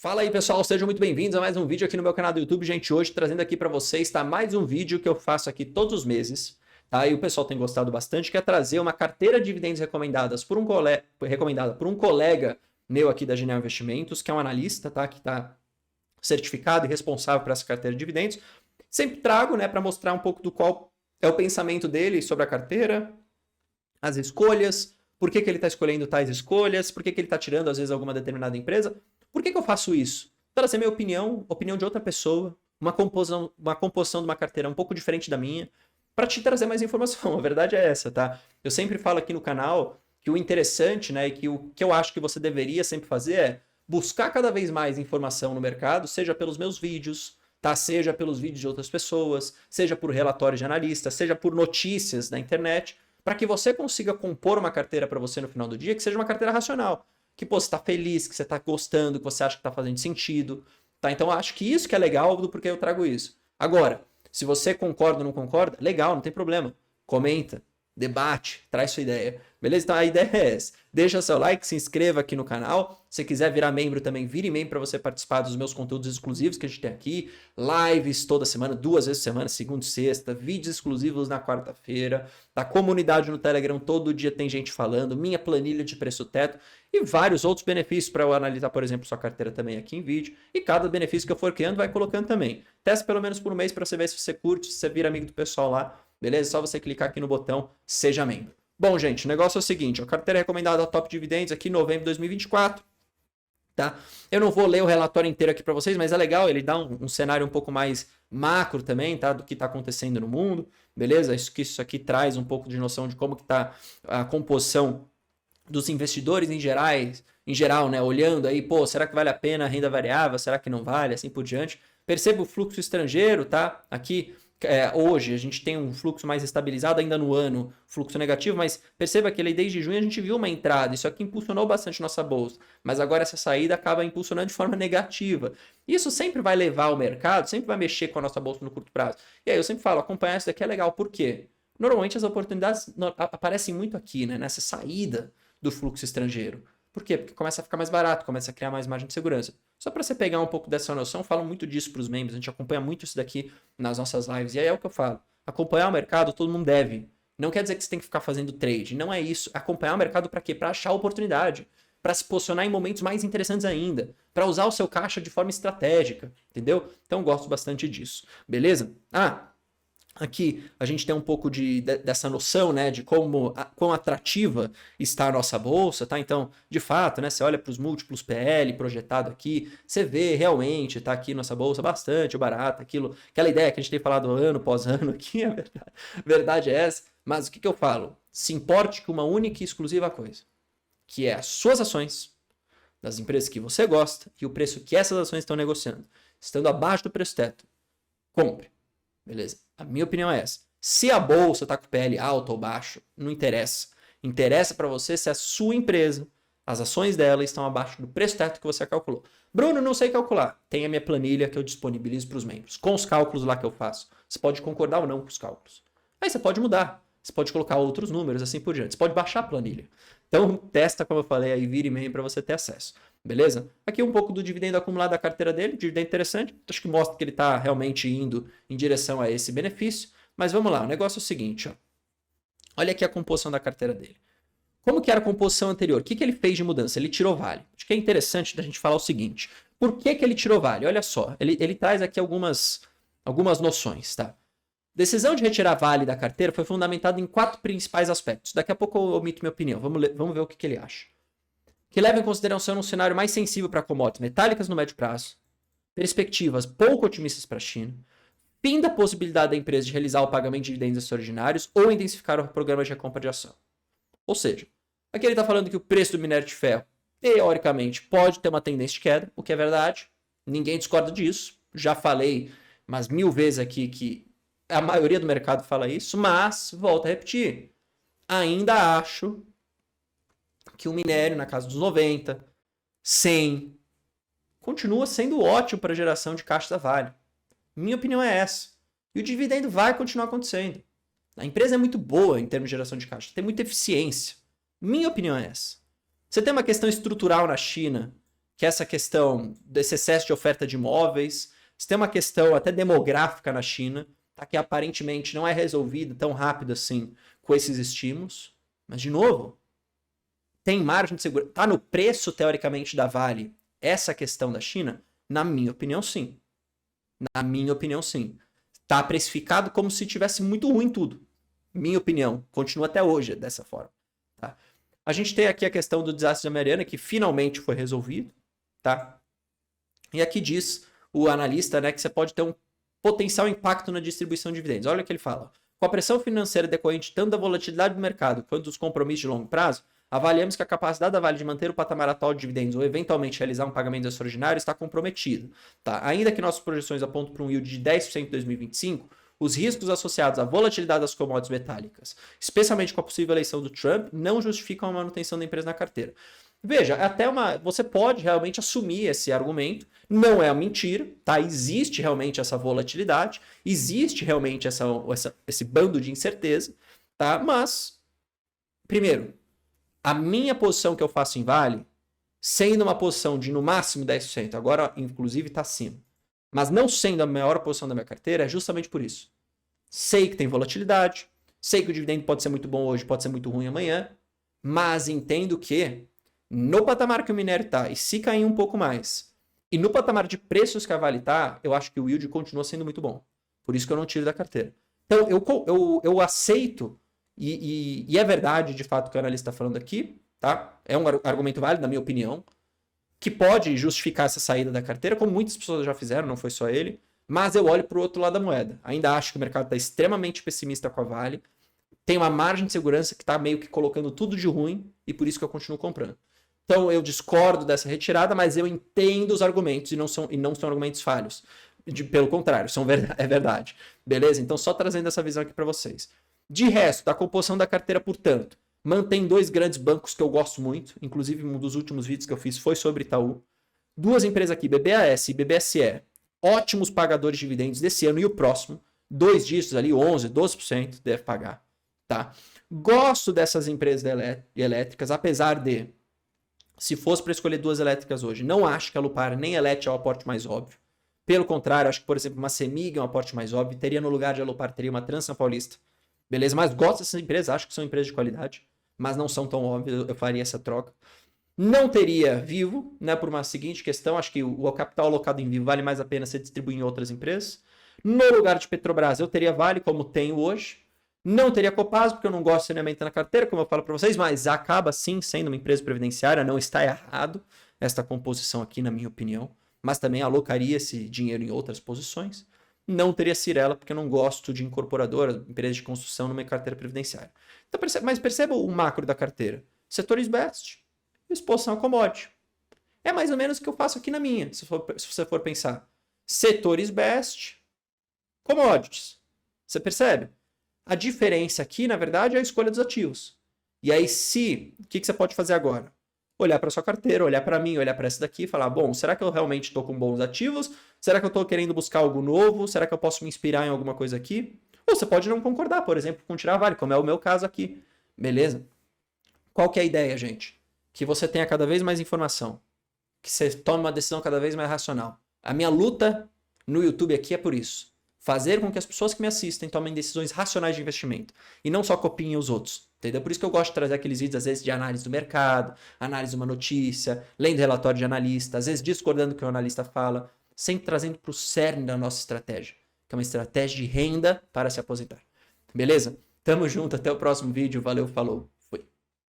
Fala aí pessoal, sejam muito bem-vindos a mais um vídeo aqui no meu canal do YouTube. Gente, hoje trazendo aqui para vocês, tá? Mais um vídeo que eu faço aqui todos os meses, tá? E o pessoal tem gostado bastante, que é trazer uma carteira de dividendos recomendadas por recomendada por um colega meu aqui da Genial Investimentos, que é um analista, tá? Que tá certificado e responsável por essa carteira de dividendos. Sempre trago, né, para mostrar um pouco do qual é o pensamento dele sobre a carteira, as escolhas, por que ele está escolhendo tais escolhas, por que ele está tirando, às vezes, alguma determinada empresa. Por que eu faço isso? Trazer minha opinião, opinião de outra pessoa, uma composição de uma carteira um pouco diferente da minha, para te trazer mais informação. A verdade é essa, tá? Eu sempre falo aqui no canal que o interessante, né, e que o que eu acho que você deveria sempre fazer é buscar cada vez mais informação no mercado, seja pelos meus vídeos, tá? Seja pelos vídeos de outras pessoas, seja por relatórios de analistas, seja por notícias na internet, para que você consiga compor uma carteira para você no final do dia que seja uma carteira racional. Que pô, você está feliz, que você está gostando, que você acha que está fazendo sentido. Tá? Então, eu acho que isso que é legal do porquê eu trago isso. Agora, se você concorda ou não concorda, legal, não tem problema. Comenta, debate, traz sua ideia. Beleza? Então, a ideia é essa. Deixa seu like, se inscreva aqui no canal. Se quiser virar membro também, vire membro para você participar dos meus conteúdos exclusivos que a gente tem aqui. Lives toda semana, 2 vezes por semana, segunda e sexta. Vídeos exclusivos na quarta-feira. Da comunidade no Telegram, todo dia tem gente falando. Minha planilha de preço teto. E vários outros benefícios para eu analisar, por exemplo, sua carteira também aqui em vídeo. E cada benefício que eu for criando, vai colocando também. Testa pelo menos por um mês para você ver se você curte, se você vira amigo do pessoal lá. Beleza? É só você clicar aqui no botão Seja Membro. Bom, gente, o negócio é o seguinte, a carteira recomendada Top Dividendos aqui em novembro de 2024, tá? Eu não vou ler o relatório inteiro aqui para vocês, mas é legal, ele dá um cenário um pouco mais macro também, tá? Do que está acontecendo no mundo, beleza? Isso aqui traz um pouco de noção de como que está a composição dos investidores em geral, né? Olhando aí, pô, será que vale a pena a renda variável? Será que não vale? Assim por diante. Perceba o fluxo estrangeiro, tá? Aqui... hoje a gente tem um fluxo mais estabilizado, ainda no ano, fluxo negativo, mas perceba que desde junho a gente viu uma entrada, isso aqui impulsionou bastante nossa bolsa, mas agora essa saída acaba impulsionando de forma negativa. Isso sempre vai levar o mercado, sempre vai mexer com a nossa bolsa no curto prazo. E aí eu sempre falo, acompanhar isso daqui é legal, por quê? Normalmente as oportunidades aparecem muito aqui, né, nessa saída do fluxo estrangeiro. Por quê? Porque começa a ficar mais barato, começa a criar mais margem de segurança. Só para você pegar um pouco dessa noção, falo muito disso para os membros, a gente acompanha muito isso daqui nas nossas lives, e aí é o que eu falo. Acompanhar o mercado todo mundo deve. Não quer dizer que você tem que ficar fazendo trade, não é isso. Acompanhar o mercado para quê? Para achar oportunidade, para se posicionar em momentos mais interessantes ainda, para usar o seu caixa de forma estratégica, entendeu? Então eu gosto bastante disso, beleza? Aqui a gente tem um pouco dessa noção, né, de quão atrativa está a nossa bolsa, tá? Então, de fato, né, você olha para os múltiplos PL projetado aqui, você vê realmente, tá aqui nossa bolsa bastante barata, aquela ideia que a gente tem falado ano após ano aqui, a verdade é essa. Mas o que eu falo? Se importe com uma única e exclusiva coisa, que é as suas ações, das empresas que você gosta e o preço que essas ações estão negociando. Estando abaixo do preço teto, compre. Beleza? A minha opinião é essa. Se a bolsa está com o PL alto ou baixo, não interessa. Interessa para você se a sua empresa, as ações dela estão abaixo do preço teto que você calculou. Bruno, não sei calcular. Tem a minha planilha que eu disponibilizo para os membros, com os cálculos lá que eu faço. Você pode concordar ou não com os cálculos. Aí você pode mudar. Você pode colocar outros números, assim por diante. Você pode baixar a planilha. Então, testa, como eu falei, aí vira e-mail para você ter acesso. Beleza? Aqui um pouco do dividendo acumulado da carteira dele, dividendo interessante, acho que mostra que ele está realmente indo em direção a esse benefício, mas vamos lá, o negócio é o seguinte, ó. Olha aqui a composição da carteira dele. Como que era a composição anterior? O que ele fez de mudança? Ele tirou Vale. Acho que é interessante da gente falar o seguinte, por que ele tirou Vale? Olha só, ele traz aqui algumas noções, tá? Decisão de retirar Vale da carteira foi fundamentada em 4 principais aspectos. Daqui a pouco eu omito minha opinião, vamos ver o que ele acha. Que leva em consideração um cenário mais sensível para commodities metálicas no médio prazo, perspectivas pouco otimistas para a China, fim da possibilidade da empresa de realizar o pagamento de dividendos extraordinários ou intensificar o programa de recompra de ação. Ou seja, aqui ele está falando que o preço do minério de ferro, teoricamente, pode ter uma tendência de queda, o que é verdade, ninguém discorda disso, já falei umas 1000 vezes aqui que a maioria do mercado fala isso, mas, volto a repetir, ainda acho que o minério na casa dos 90, 100, continua sendo ótimo para a geração de caixa da Vale. Minha opinião é essa. E o dividendo vai continuar acontecendo. A empresa é muito boa em termos de geração de caixa, tem muita eficiência. Minha opinião é essa. Você tem uma questão estrutural na China que é essa questão desse excesso de oferta de imóveis. Você tem uma questão até demográfica na China, tá, que aparentemente não é resolvida tão rápido assim com esses estímulos. Mas, de novo, tem margem de segurança. Está no preço, teoricamente, da Vale essa questão da China? Na minha opinião, sim. Na minha opinião, sim. Está precificado como se tivesse muito ruim tudo. Minha opinião. Continua até hoje dessa forma. Tá? A gente tem aqui a questão do desastre de Mariana, que finalmente foi resolvido. Tá? E aqui diz o analista, né, que você pode ter um potencial impacto na distribuição de dividendos. Olha o que ele fala. Com a pressão financeira decorrente tanto da volatilidade do mercado quanto dos compromissos de longo prazo, avaliamos que a capacidade da Vale de manter o patamar atual de dividendos ou eventualmente realizar um pagamento extraordinário está comprometida. Tá? Ainda que nossas projeções apontam para um yield de 10% em 2025, os riscos associados à volatilidade das commodities metálicas, especialmente com a possível eleição do Trump, não justificam a manutenção da empresa na carteira. Veja, você pode realmente assumir esse argumento, não é uma mentira, tá? Existe realmente essa volatilidade, existe realmente esse bando de incerteza, tá? Mas, primeiro, a minha posição que eu faço em Vale, sendo uma posição de no máximo 10%, agora inclusive está acima, mas não sendo a maior posição da minha carteira, é justamente por isso. Sei que tem volatilidade, sei que o dividendo pode ser muito bom hoje, pode ser muito ruim amanhã, mas entendo que no patamar que o minério está, e se cair um pouco mais, e no patamar de preços que a Vale está, eu acho que o yield continua sendo muito bom. Por isso que eu não tiro da carteira. Então, eu aceito, e é verdade, de fato, o que o analista está falando aqui, tá? É um argumento válido, na minha opinião, que pode justificar essa saída da carteira, como muitas pessoas já fizeram, não foi só ele, mas eu olho para o outro lado da moeda. Ainda acho que o mercado está extremamente pessimista com a Vale, tem uma margem de segurança que está meio que colocando tudo de ruim, e por isso que eu continuo comprando. Então, eu discordo dessa retirada, mas eu entendo os argumentos e não são argumentos falhos. Pelo contrário, é verdade. Beleza? Então, só trazendo essa visão aqui para vocês. De resto, da composição da carteira, portanto, mantém 2 grandes bancos que eu gosto muito. Inclusive, um dos últimos vídeos que eu fiz foi sobre Itaú. 2 empresas aqui, BBAS e BBSE. Ótimos pagadores de dividendos desse ano e o próximo. 2 dígitos ali, 11%, 12% deve pagar. Tá? Gosto dessas empresas elétricas, apesar de, se fosse para escolher 2 elétricas hoje, não acho que a Lupar nem a Elet é o aporte mais óbvio. Pelo contrário, acho que, por exemplo, uma Semig é um aporte mais óbvio. Teria no lugar de a Lupar, teria uma Trans São Paulista. Beleza? Mas gosto dessas empresas, acho que são empresas de qualidade, mas não são tão óbvias, eu faria essa troca. Não teria Vivo, né, por uma seguinte questão, acho que o capital alocado em Vivo vale mais a pena ser distribuído em outras empresas. No lugar de Petrobras, eu teria Vale, como tenho hoje. Não teria Copasa, porque eu não gosto de saneamento na carteira, como eu falo para vocês, mas acaba sim sendo uma empresa previdenciária, não está errado esta composição aqui, na minha opinião, mas também alocaria esse dinheiro em outras posições. Não teria Cyrela, porque eu não gosto de incorporadora, empresa de construção numa carteira previdenciária. Então, mas perceba o macro da carteira. Setores best, exposição a commodity. É mais ou menos o que eu faço aqui na minha, se você for pensar. Setores best, commodities. Você percebe? A diferença aqui, na verdade, é a escolha dos ativos. E aí, o que você pode fazer agora? Olhar para sua carteira, olhar para mim, olhar para essa daqui e falar, bom, será que eu realmente estou com bons ativos? Será que eu estou querendo buscar algo novo? Será que eu posso me inspirar em alguma coisa aqui? Ou você pode não concordar, por exemplo, com tirar Vale, como é o meu caso aqui. Beleza? Qual que é a ideia, gente? Que você tenha cada vez mais informação. Que você tome uma decisão cada vez mais racional. A minha luta no YouTube aqui é por isso. Fazer com que as pessoas que me assistem tomem decisões racionais de investimento. E não só copiem os outros. Entendeu? Por isso que eu gosto de trazer aqueles vídeos, às vezes, de análise do mercado, análise de uma notícia, lendo relatório de analista, às vezes discordando do que o analista fala, sempre trazendo para o cerne da nossa estratégia, que é uma estratégia de renda para se aposentar. Beleza? Tamo junto, até o próximo vídeo. Valeu, falou!